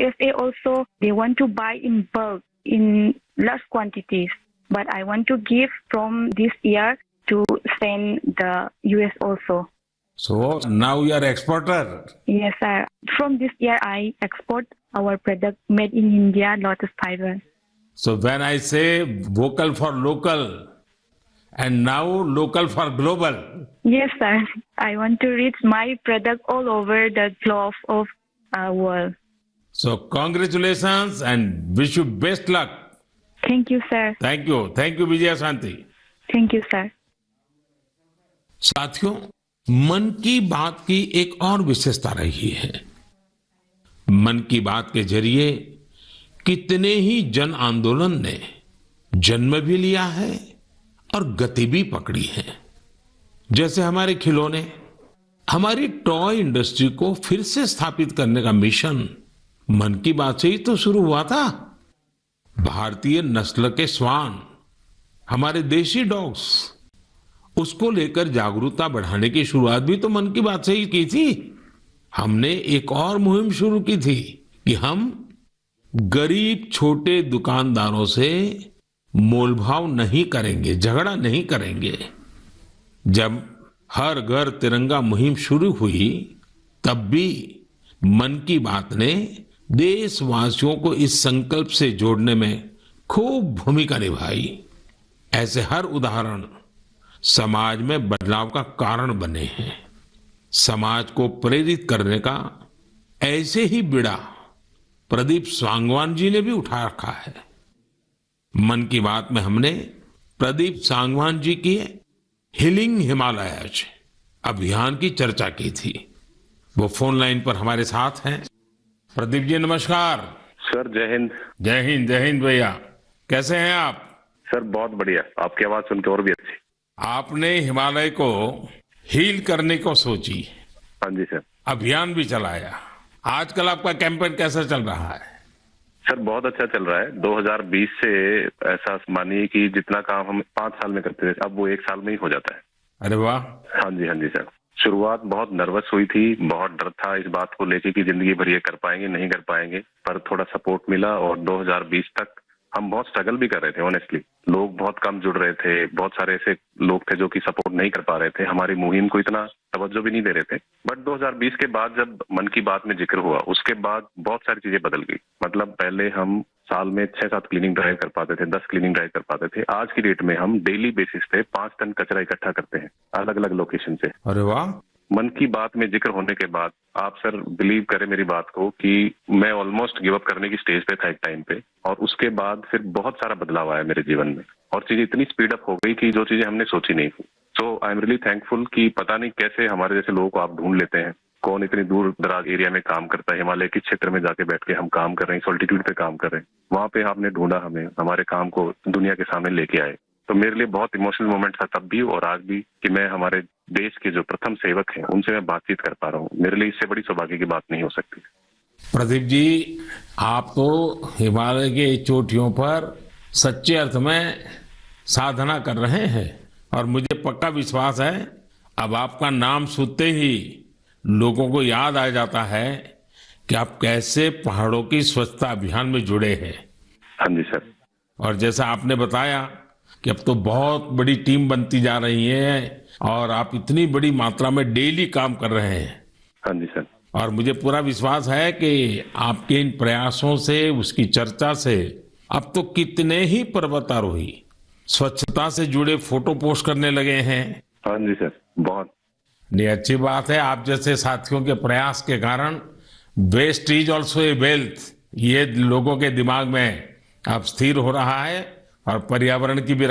USA also, they want to buy in bulk, in large quantities. But I want to give from this year to send the US also. So now you are exporter. Yes, sir. From this year, I export our product made in India, lotus fiber. So when I say vocal for local and now local for global. Yes, sir. I want to reach my product all over the globe of world. So congratulations and wish you best luck. Thank you, sir. Thank you. Thank you, Vijaya Shanti. Thank you, sir. साथियों, मन की बात की एक और विशेषता रही है। मन की बात के जरिए कितने ही जन आंदोलन ने जन्म भी लिया है और गति भी पकड़ी है। जैसे हमारे खिलौने, हमारी टॉय इंडस्ट्री को फिर से स्थापित करने का मिशन मन की बात से ही तो शुरू हुआ था। भारतीय नस्ल के श्वान, हमारे देशी डॉग्स, उसको लेकर जागरूकता बढ़ाने की शुरुआत भी तो मन की बात से ही की थी। हमने एक और मुहिम शुरू की थी कि हम गरीब छोटे दुकानदारों से मोलभाव नहीं करेंगे, झगड़ा नहीं करेंगे। जब हर घर तिरंगा मुहिम शुरू हुई, तब भी मन की बात ने देशवासियों को इस संकल्प से जोड़ने में खूब भूमिका निभाई। ऐसे हर उदाहरण समाज में बदलाव का कारण बने हैं। समाज को प्रेरित करने का ऐसे ही बीड़ा प्रदीप सांगवान जी ने भी उठा रखा है। मन की बात में हमने प्रदीप सांगवान जी की हीलिंग हिमालयज अभियान की चर्चा की थी। वो फोन लाइन पर हमारे साथ हैं। प्रदीप जी नमस्कार। सर जय हिंद। जय हिंद, जय हिंद भैया। कैसे हैं आप? सर बहुत बढ़िया, आपकी आवाज सुन के और भी अच्छी। आपने हिमालय को हील करने को सोची। हाँ जी सर। अभियान भी चलाया। आजकल आपका कैंपेन कैसा चल रहा है? सर बहुत अच्छा चल रहा है। 2020 से ऐसा मानिए कि जितना काम हम 5 साल में करते थे, अब वो 1 साल में ही हो जाता है। अरे वाह। हाँ जी सर। शुरुआत बहुत नर्वस हुई थी, बहुत डर था इस बात को लेके कि जिंदगी भर ये कर पाएंगे नहीं कर पाएंगे, पर थोड़ा सपोर्ट मिला और 2020 तक हम बहुत स्ट्रगल भी कर रहे थे। ऑनेस्टली लोग बहुत कम जुड़ रहे थे, बहुत सारे ऐसे लोग थे जो कि सपोर्ट नहीं कर पा रहे थे, हमारी मुहिम को इतना तवज्जो भी नहीं दे रहे थे। बट 2020 के बाद जब मन की बात में जिक्र हुआ, उसके बाद बहुत सारी चीजें बदल गई। मतलब पहले हम साल में 6-7 क्लीनिंग ड्राइव कर पाते थे, 10 क्लीनिंग ड्राइव कर पाते थे। आज की डेट में हम डेली बेसिस पे 5 टन कचरा इकट्ठा करते हैं अलग अलग लोकेशन से। अरे वाह। मन की बात में जिक्र होने के बाद आप सर बिलीव करें मेरी बात को कि मैं ऑलमोस्ट गिव अप करने की स्टेज पे था एक टाइम पे, और उसके बाद फिर बहुत सारा बदलाव आया मेरे जीवन में और चीजें इतनी स्पीड अप हो गई कि जो चीजें हमने सोची नहीं थी। सो आई एम रियली थैंकफुल कि पता नहीं कैसे हमारे जैसे लोगों को आप ढूंढ लेते हैं। कौन इतनी दूर दराज एरिया में काम करता है, हिमालय के क्षेत्र में जाके बैठ के हम काम कर रहे हैं, सॉल्टिट्यूड पे काम कर रहे हैं, वहां पे आपने ढूंढा हमें, हमारे काम को दुनिया के सामने लेके आए। तो मेरे लिए बहुत इमोशनल मोमेंट था तब भी और आज भी कि मैं हमारे देश के जो प्रथम सेवक हैं उनसे मैं बातचीत कर पा रहा हूँ। मेरे लिए इससे बड़ी सौभाग्य की बात नहीं हो सकती। प्रदीप जी, आप तो हिमालय के चोटियों पर सच्चे अर्थ में साधना कर रहे हैं और मुझे पक्का विश्वास है अब आपका नाम सुनते ही लोगों को याद आ जाता है कि आप कैसे पहाड़ों की स्वच्छता अभियान में जुड़े हैं। हाँ जी सर। और जैसा आपने बताया कि अब तो बहुत बड़ी टीम बनती जा रही है और आप इतनी बड़ी मात्रा में डेली काम कर रहे हैं। हाँ जी सर। और मुझे पूरा विश्वास है कि आपके इन प्रयासों से, उसकी चर्चा से अब तो कितने ही पर्वतारोही स्वच्छता से जुड़े फोटो पोस्ट करने लगे हैं। हाँ जी सर, बहुत नहीं, अच्छी बात है। आप जैसे साथियों के प्रयास के कारण waste is also a wealth, ये लोगों के दिमाग में अब स्थिर हो रहा है और पर्यावरण की भी